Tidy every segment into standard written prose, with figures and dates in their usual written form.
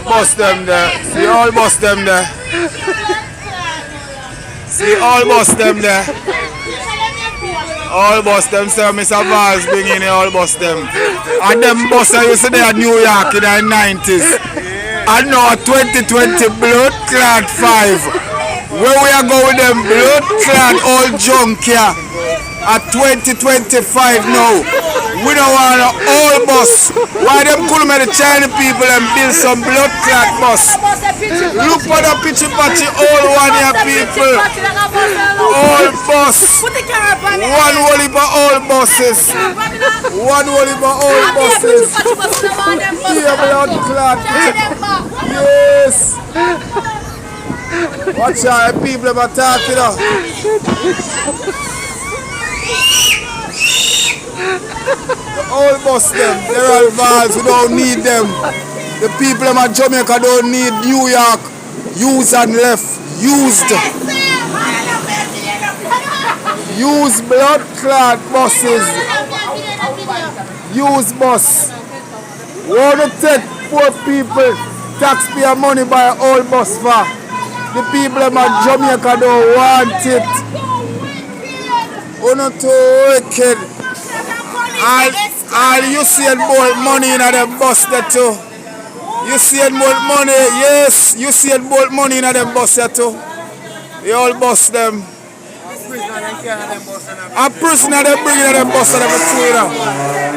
Bust them there. See all bust them there. See all bust them there. All bust them, sir. Mr. Vaz bring in all bust them. And them bust I used to there at New York in the 90s. And now 2020 blood clot 5. Where we are going with them blood clot all junk here. At 2025 now. We don't want an old bus. Why them could make the Chinese people and build some blood clot bus? Look for the pitchy patchy old one here, people. Old bus. One whole heap of old buses. One whole heap of old buses. Here blood clot. Yes. Watch out, people are talking now. The old bus them, they're all valves, we don't need them. The people in Jamaica don't need New York. Used and left. Used. Used blood clot buses. Used bus. We want to take poor people taxpayer money by an old bus for. The people in Jamaica don't want it. We're not too wicked. All you see more money in the bus there too. You see more money, yes. You see more money in the bus there too. You all bust them. A prisoner they bring in the bus and them.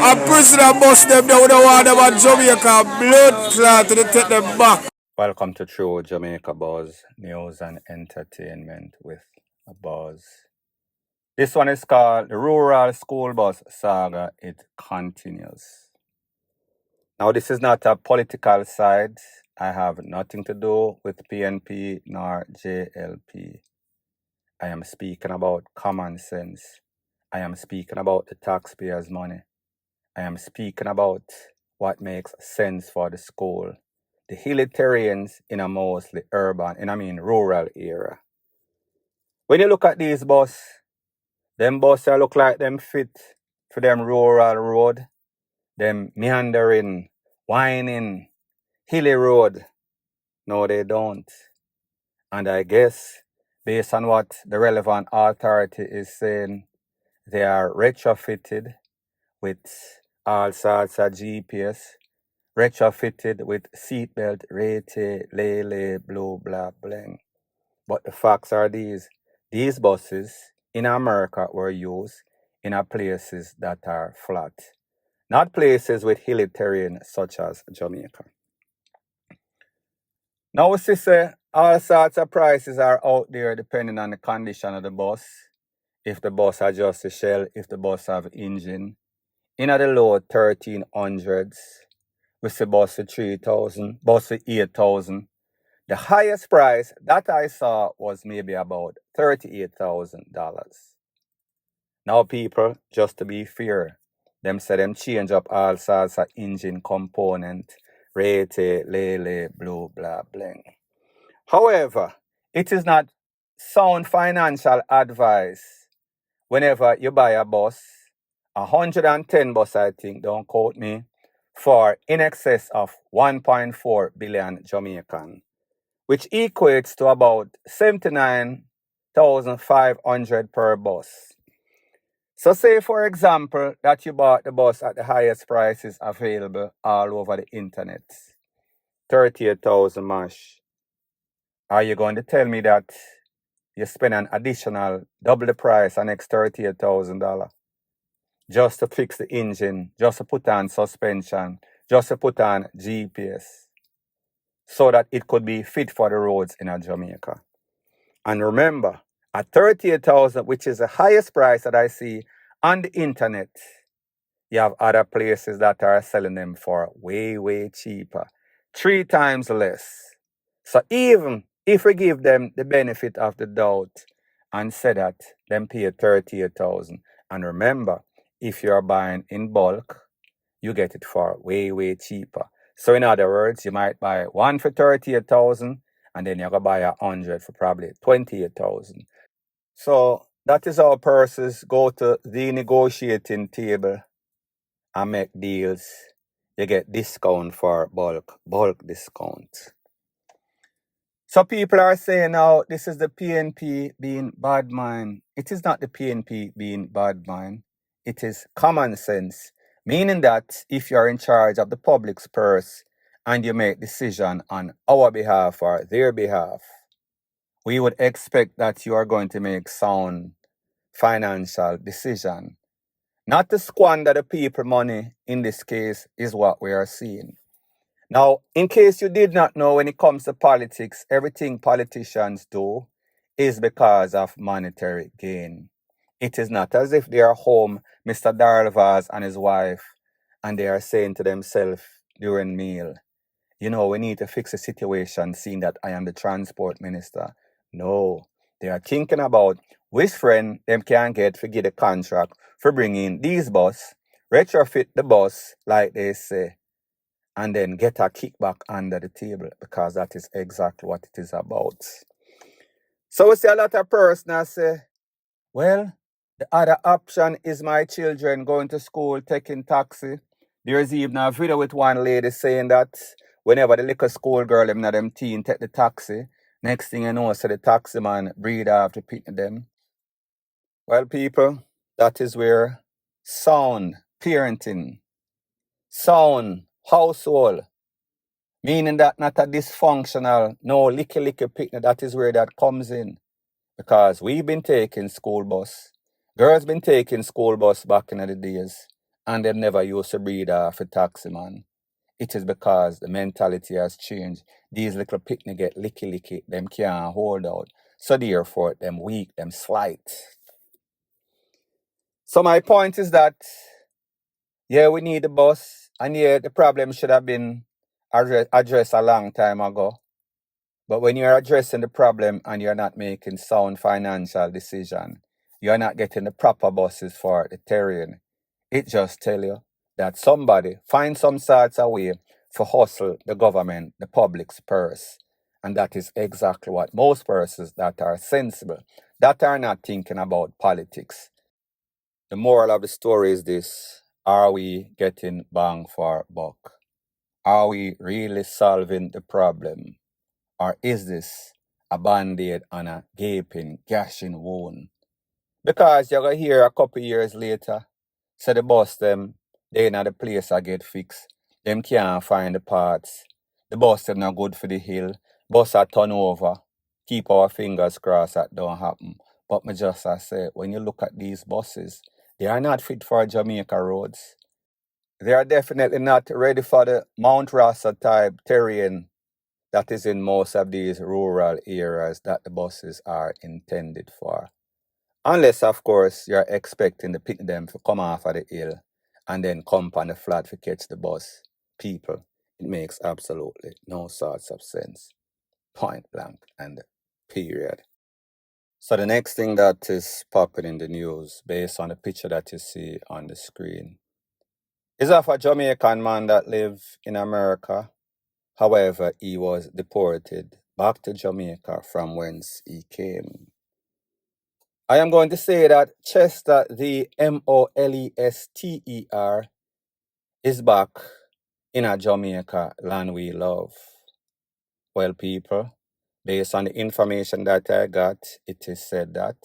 A prisoner bust them. They would have want them at Jamaica blood clot to take them back. Welcome to True Jamaica Buzz News and Entertainment with a Buzz. This one is called the Rural School Bus Saga. It continues. Now, this is not a political side. I have nothing to do with PNP nor JLP. I am speaking about common sense. I am speaking about the taxpayers' money. I am speaking about what makes sense for the school. The hilly terrains in a mostly urban, rural area. When you look at these buses, them buses look like them fit for them rural road, them meandering, winding, hilly road. No, they don't. And I guess, based on what the relevant authority is saying, they are retrofitted with all sorts of GPS, retrofitted with seatbelt, rete, lele, blue, blah, bling. But the facts are these buses in America were used in places that are flat, not places with hilly terrain such as Jamaica. Now we see all sorts of prices are out there depending on the condition of the bus. If the bus has just a shell, if the bus have engine. In the low 1300s, we see bus for 3,000, bus for 8,000. The highest price that I saw was maybe about $38,000. Now people, just to be fair, them say them change up all sorts of engine component, rate, lele, blue, blah, bling. However, it is not sound financial advice whenever you buy a bus, 110 bus I think, don't quote me, for in excess of 1.4 billion Jamaican, which equates to about 79,500 per bus. So say, for example, that you bought the bus at the highest prices available all over the internet, 38,000 mash. Are you going to tell me that you spend an additional double the price, an extra $38,000, just to fix the engine, just to put on suspension, just to put on GPS, so that it could be fit for the roads in Jamaica? And remember, at 38,000, which is the highest price that I see on the internet, you have other places that are selling them for way, way cheaper, 3 times less. So even if we give them the benefit of the doubt and say that them pay 38,000, and remember, if you're buying in bulk, you get it for way, way cheaper. So in other words, you might buy one for 38,000, and then you're going to buy 100 for probably 28,000. So that is how persons go to the negotiating table and make deals you get discount for bulk discount. So people are saying now this is the PNP being bad mind. It is not the PNP being bad mind. It is common sense, meaning that if you're in charge of the public's purse and you make decision on our behalf or their behalf, we would expect that you are going to make sound financial decision. Not to squander the people money in this case is what we are seeing. Now, in case you did not know, when it comes to politics, everything politicians do is because of monetary gain. It is not as if they are home, Mr. Darvaz and his wife, and they are saying to themselves during meal, you know, we need to fix the situation, seeing that I am the transport minister. No, they are thinking about which friend them can get to get a contract for bringing these bus, retrofit the bus, like they say, and then get a kickback under the table, because that is exactly what it is about. So we see a lot of persons say, well, the other option is my children going to school, taking taxi. There's even a video with one lady saying that whenever the little school girl, them teen, take the taxi, next thing you know, so the taxi man breathe off to pick them. Well, people, that is where sound parenting, sound household, meaning that not a dysfunctional, no licky picnic, that is where that comes in. Because we've been taking school bus. Girls been taking school bus back in the days, and they never used to breathe off a taxi man. It is because the mentality has changed. These little picnic get licky, them can't hold out. So therefore, them weak, them slight. So my point is that, yeah, we need the bus, and yeah, the problem should have been addressed a long time ago. But when you're addressing the problem and you're not making sound financial decision, you're not getting the proper buses for the terrain, it just tell you that somebody find some sorts of way for hustle the government, the public's purse. And that is exactly what most persons that are sensible, that are not thinking about politics. The moral of the story is this: are we getting bang for buck? Are we really solving the problem? Or is this a band-aid on a gaping, gashing wound? Because you're going to hear a couple years later, say the bus them, they in the place I get fixed. Them can't find the parts. The bus them not good for the hill. Bus are turn over. Keep our fingers crossed that don't happen. But me just I say, when you look at these buses, they are not fit for Jamaica roads. They are definitely not ready for the Mount Rasa type terrain that is in most of these rural areas that the buses are intended for. Unless, of course, you're expecting the pick them to come off of the hill and then come on the flat to catch the bus. People, it makes absolutely no sorts of sense. Point blank and period. So the next thing that is popping in the news, based on the picture that you see on the screen, is of a Jamaican man that lives in America. However, he was deported back to Jamaica from whence he came. I am going to say that Chester, the Molester, is back in a Jamaica land we love. Well, people, based on the information that I got, it is said that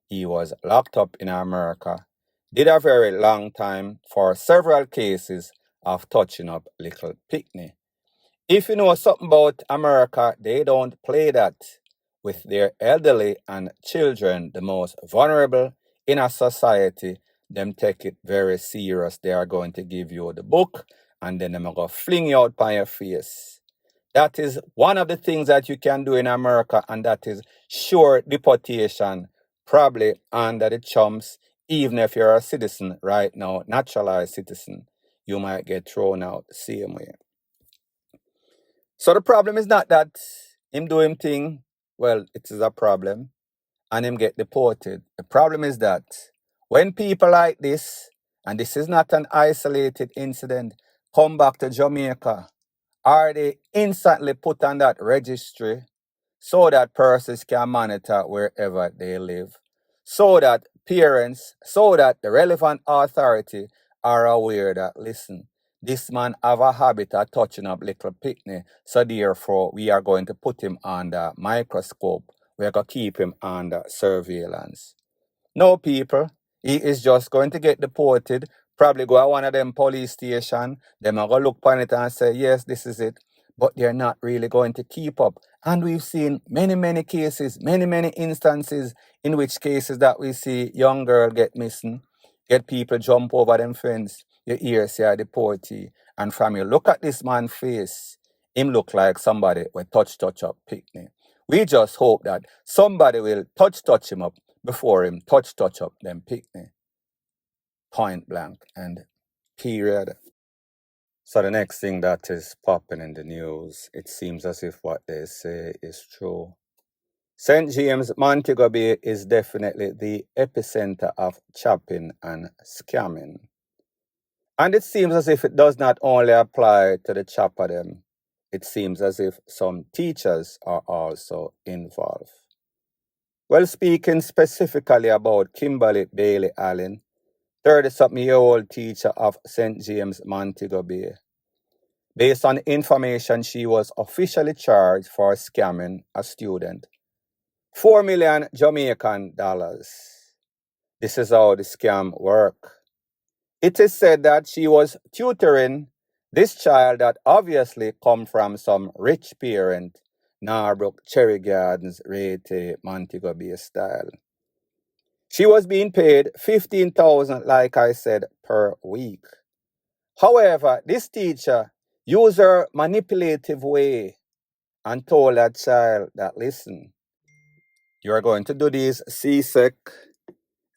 he was locked up in America, did a very long time for several cases of touching up little picnic. If you know something about America, they don't play that with their elderly and children, the most vulnerable in a society. Them take it very serious. They are going to give you the book and then they're going to fling you out by your face. That is one of the things that you can do in America, and that is sure deportation, probably under the chumps. Even if you're a citizen right now, naturalized citizen, you might get thrown out the same way. So the problem is not that him do him thing, well, it is a problem, and him get deported. The problem is that when people like this, and this is not an isolated incident, come back to Jamaica, are they instantly put on that registry so that persons can monitor wherever they live, so that parents, so that the relevant authority are aware that, listen, This man have a habit of touching up little picnic, so therefore we are going to put him under microscope. We are going to keep him under surveillance. No, people, he is just going to get deported, probably go to one of them police station. Them are going to look upon it and say, yes, this is it. But they're not really going to keep up. And we've seen many, many cases, many instances in which cases that we see young girl get missing, get people jump over them fence, you hear say a deportee. And from you look at this man's face, him look like somebody will touch up picnic. We just hope that somebody will touch him up before him touch up them picnic. Point blank and period. So the next thing that is popping in the news, it seems as if what they say is true. St. James, Montego Bay is definitely the epicenter of chopping and scamming. And it seems as if it does not only apply to the chopper them, it seems as if some teachers are also involved. Well, speaking specifically about Kimberly Bailey Allen, 30-something-year-old teacher of St. James, Montego Bay. Based on information, she was officially charged for scamming a student 4 million Jamaican dollars. This is how the scam worked. It is said that she was tutoring this child that obviously come from some rich parent, Narbrook, Cherry Gardens, Rete, Montego Bay style. She was being paid $15,000, like I said, per week. However, this teacher used her manipulative way and told that child that, listen, you're going to do this CSEC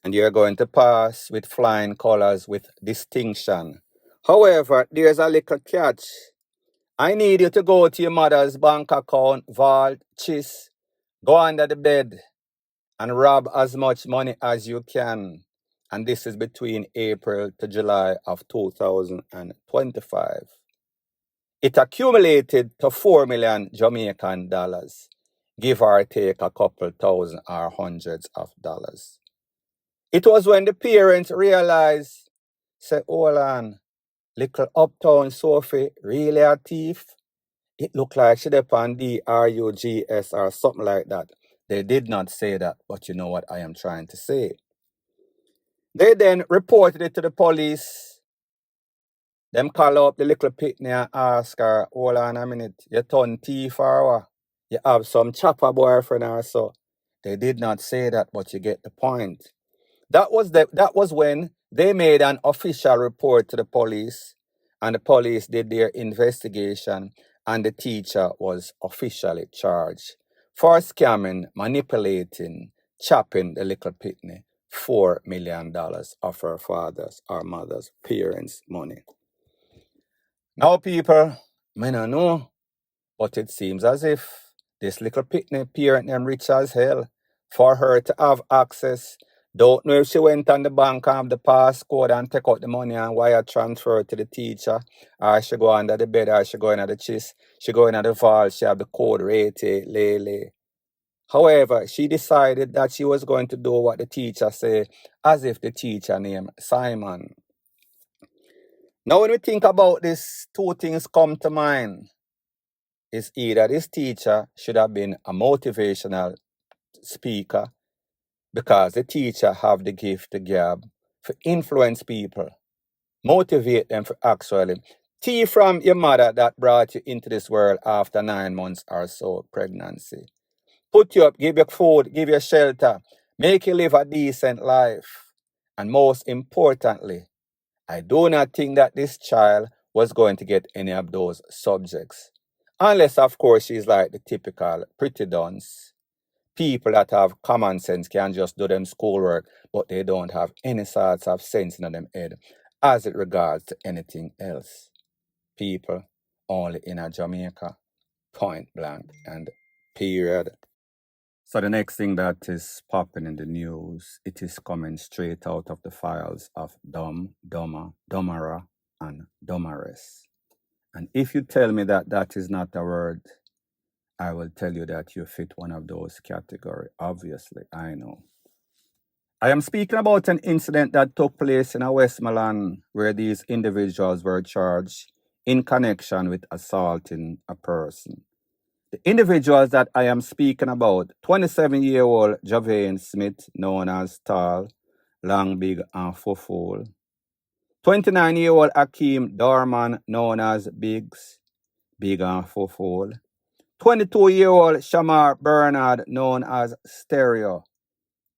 and you're going to pass with flying colors with distinction. However, there's a little catch. I need you to go to your mother's bank account, vault, chis, go under the bed and rob as much money as you can. And this is between April to July of 2025. It accumulated to 4 million Jamaican dollars, give or take a couple thousand or hundreds of dollars. It was when the parents realized, say, hold on, little uptown Sophie really a thief? It looked like she did on DRUGS or something like that. They did not say that, but you know what I am trying to say. They then reported it to the police. Them call up the little pitney and ask her, hold on a minute, you turn thief or what? You have some chopper boyfriend or so. They did not say that, but you get the point. That was when they made an official report to the police, and the police did their investigation, and the teacher was officially charged for scamming, manipulating, chopping the little pitney $4 million of her father's or mother's parents' money. Now, people, may not know, but it seems as if this little pitney parent them rich as hell for her to have access. Don't know if she went on the bank and have the passcode and take out the money and wire transfer to the teacher, or she go under the bed, or she go into the chest, she go into the vault, she have the code rate, lele. However, she decided that she was going to do what the teacher say, as if the teacher named Simon. Now, when we think about this, two things come to mind. Is either this teacher should have been a motivational speaker, because the teacher have the gift, the gab, to influence people, motivate them for actually tea from your mother that brought you into this world after 9 months or so pregnancy. Put you up, give you food, give you shelter, make you live a decent life. And most importantly, I do not think that this child was going to get any of those subjects. Unless, of course, she's like the typical pretty dunce. People that have common sense can just do them schoolwork, but they don't have any sorts of sense in them head as it regards to anything else. People only in a Jamaica, point blank and period. So the next thing that is popping in the news, it is coming straight out of the files of Dom, Doma, Domara, and Domares. And if you tell me that that is not a word, I will tell you that you fit one of those categories. Obviously, I know. I am speaking about an incident that took place in Westmoreland where these individuals were charged in connection with assaulting a person. The individuals that I am speaking about, 27-year-old Javane Smith, known as Tall, Long, Big, and Full. 29-year-old Akeem Dorman, known as Biggs, Big and Full. 22-year-old Shamar Bernard, known as Stereo.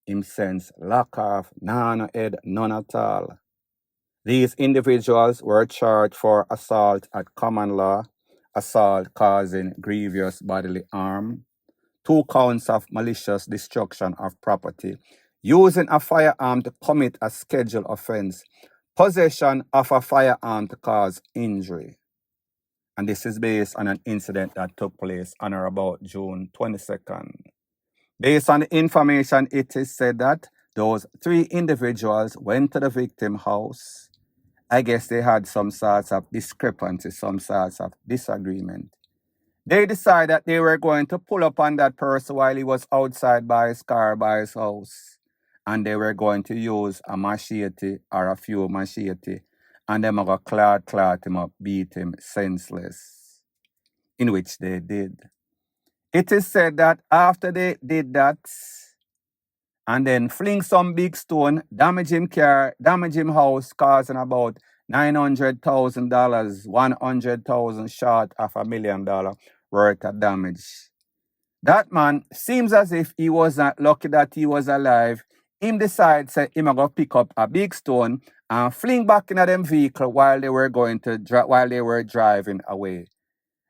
Him sense lack of none head, none at all. These individuals were charged for assault at common law, assault causing grievous bodily harm, 2 counts of malicious destruction of property, using a firearm to commit a scheduled offense, possession of a firearm to cause injury. And this is based on an incident that took place on or about June 22nd. Based on the information, it is said that those 3 individuals went to the victim's house. I guess they had some sorts of discrepancy, some sorts of disagreement. They decided that they were going to pull up on that person while he was outside by his car, by his house. And they were going to use a machete or a few machete. And them are going to clot him up, beat him senseless. In which they did. It is said that after they did that, and then fling some big stone, damage him car, damage him house, causing about $900,000, 100,000 short of $1 million worth of damage. That man seems as if he was not lucky that he was alive. Him decide say him a go pick up a big stone and fling back in them vehicle while they were driving away.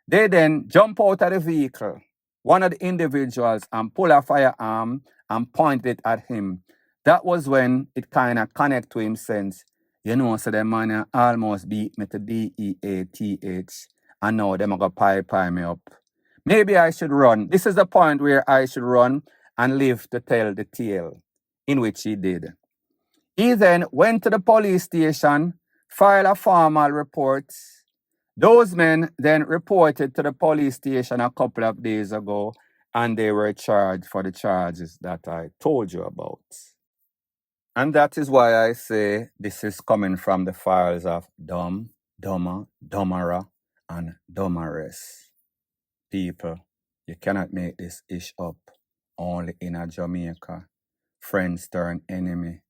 They then jump out of the vehicle, one of the individuals, and pull a firearm and point it at him. That was when it kind of connect to him sense. You know, so the man almost beat me to DEATH, and now them going to pie me up. Maybe I should run. This is the point where I should run and live to tell the tale, in which he did. He then went to the police station, filed a formal report. Those men then reported to the police station a couple of days ago, and they were charged for the charges that I told you about. And that is why I say this is coming from the files of Dumb, Dumber, Dumbera, and Dumberess. People, you cannot make this ish up. Only in a Jamaica. Friends turn enemy,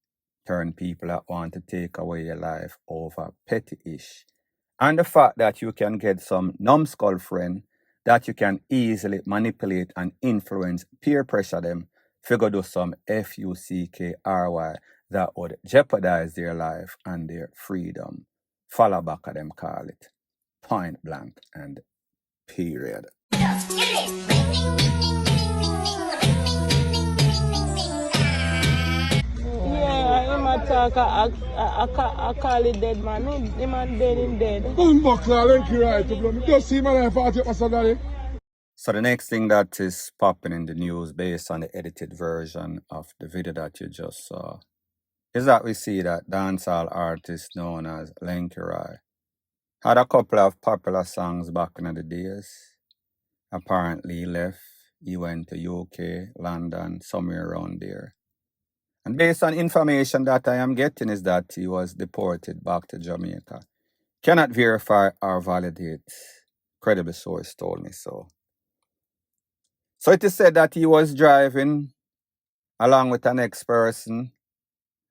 turn people that want to take away your life over petty ish. And the fact that you can get some numbskull friend that you can easily manipulate and influence, peer pressure them, figure do some FUCKRY that would jeopardize their life and their freedom. Follow back at them call it. Point blank and period. Yeah, I'm a talk, I call it dead man. The man dead in dead. So the next thing that is popping in the news based on the edited version of the video that you just saw is that we see that dancehall artist known as Lenky Roy had a couple of popular songs back in the days. Apparently he left, he went to UK, London, somewhere around there. And based on information that I am getting is that he was deported back to Jamaica. Cannot verify or validate. Credible source told me so. So it is said that he was driving along with an ex-person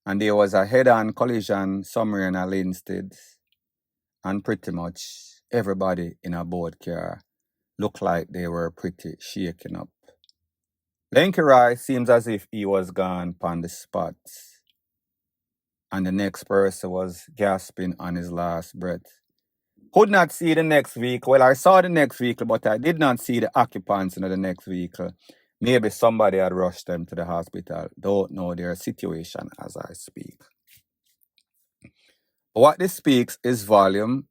and there was a head-on collision somewhere in a Linstead. And pretty much everybody in a boat car looked like they were pretty shaken up. Lenky Roy seems as if he was gone upon the spot. And the next person was gasping on his last breath. Could not see the next vehicle. Well, I saw the next vehicle, but I did not see the occupants in the next vehicle. Maybe somebody had rushed them to the hospital. Don't know their situation as I speak. What this speaks is volume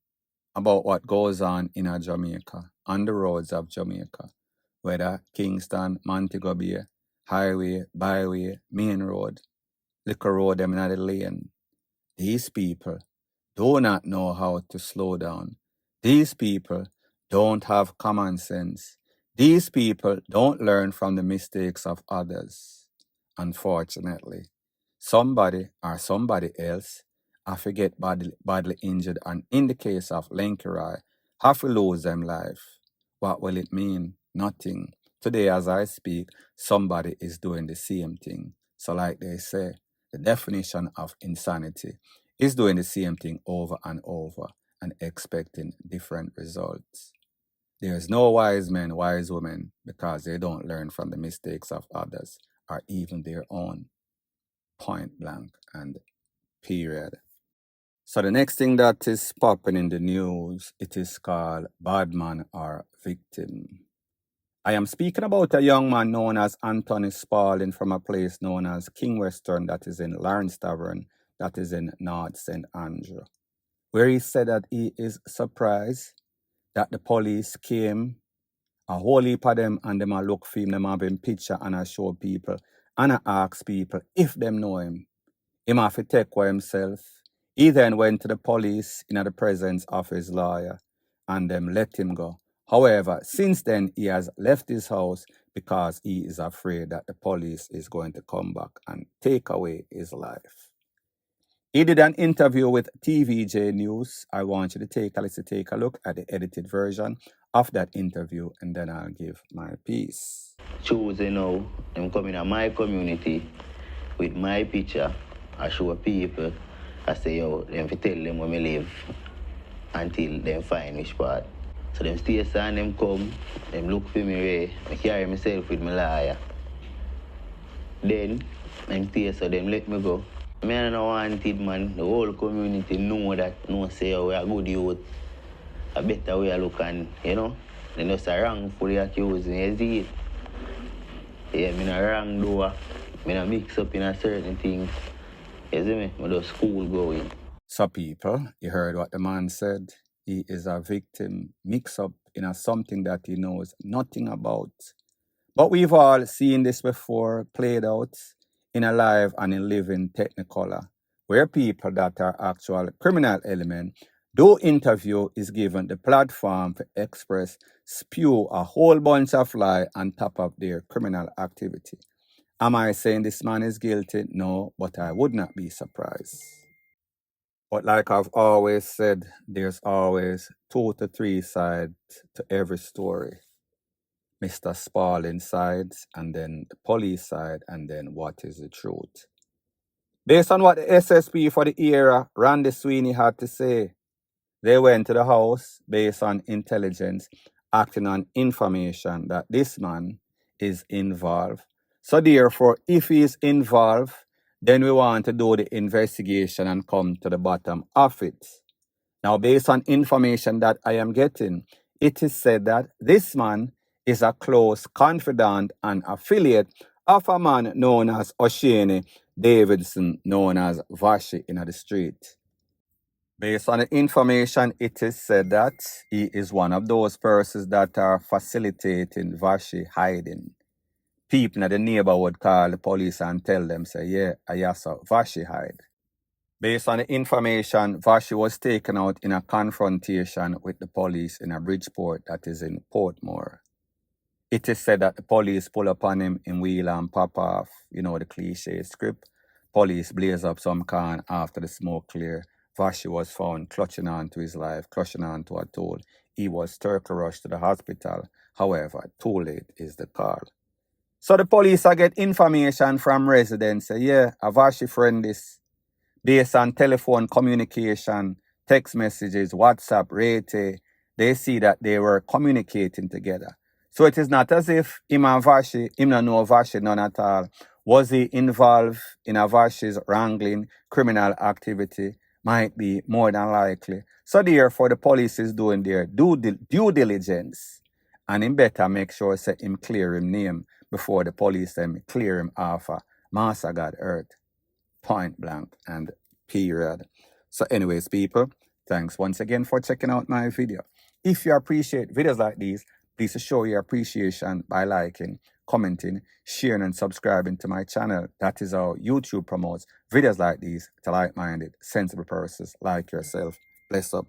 about what goes on in Jamaica, on the roads of Jamaica, whether Kingston, Montego Bay, highway, byway, main road, liquor road, them in the lane. These people do not know how to slow down. These people don't have common sense. These people don't learn from the mistakes of others, unfortunately. somebody or somebody else have to get badly injured, and in the case of Lenkerai, have to lose them life. What will it mean? Nothing. Today, as I speak, somebody is doing the same thing. So like they say, the definition of insanity is doing the same thing over and over and expecting different results. There's no wise men, wise women, because they don't learn from the mistakes of others or even their own. Point blank and period. So the next thing that is popping in the news, it is called BADMEN or victim. I am speaking about a young man known as Anthony Spalding from a place known as King Western, that is in Lawrence Tavern, that is in North St. Andrew, where he said that he is surprised that the police came, a whole heap of them, and them a look for him, them have him picture and I show people, and I ask people if them know him. Him have to take for himself. He then went to the police in the presence of his lawyer, and them let him go. However, since then, he has left his house because he is afraid that the police is going to come back and take away his life. He did an interview with TVJ News. I want you to take a look at the edited version of that interview, and then I'll give my piece. Choose, them coming to my community with my picture. I show people, I say, yo, them fi tell them where me live until them find which part. So them stay and them come, them look for me way, I carry myself with my lawyer. Then, them stay so them let me go. Me and no wanted, man. The whole community know that, say, oh, we are good youth. A better way I look and, then just a wrongfully accused me, you see it? Yeah, me not wrong door. Me not mix up in a certain things. You see me? I just school going. So people, you heard what the man said. He is a victim, mix up in a something that he knows nothing about. But we've all seen this before, played out in a live and in living technicolor, where people that are actual criminal element do interview is given the platform to express, spew a whole bunch of lie on top of their criminal activity. Am I saying this man is guilty? No, but I would not be surprised. But like I've always said, there's always 2 to 3 sides to every story. Mr. Spalding side, and then the police side, and then what is the truth. Based on what the SSP for the era, Randy Sweeney, had to say, they went to the house based on intelligence, acting on information that this man is involved. So therefore, if he is involved, then we want to do the investigation and come to the bottom of it. Now, based on information that I am getting, it is said that this man is a close confidant and affiliate of a man known as Oshane Davidson, known as Vashi in the street. Based on the information, it is said that he is one of those persons that are facilitating Vashi hiding. People in the neighborhood call the police and tell them, say, yeah, I saw Vashi hide. Based on the information, Vashi was taken out in a confrontation with the police in a Bridgeport that is in Portmore. It is said that the police pull upon him in wheel and pop off, the cliche script. Police blaze up some can after the smoke clear. Vashi was found clutching on to his life, clutching on to a tool. He was turkey rushed to the hospital. However, too late is the call. So the police get information from residents, say, yeah, a Vashi friend is based on telephone communication, text messages, WhatsApp, rate. They see that they were communicating together. So it is not as if him and Vashi, him not know Vashi none at all. Was he involved in a Vashi's wrangling criminal activity? Might be more than likely. So therefore, the police is doing their due diligence. And him better make sure say him clear him name before the police them clear him off a Master God Earth. Point blank and period. So anyways, people, thanks once again for checking out my video. If you appreciate videos like these, please show your appreciation by liking, commenting, sharing, and subscribing to my channel. That is how YouTube promotes videos like these to like-minded, sensible persons like yourself. Bless up.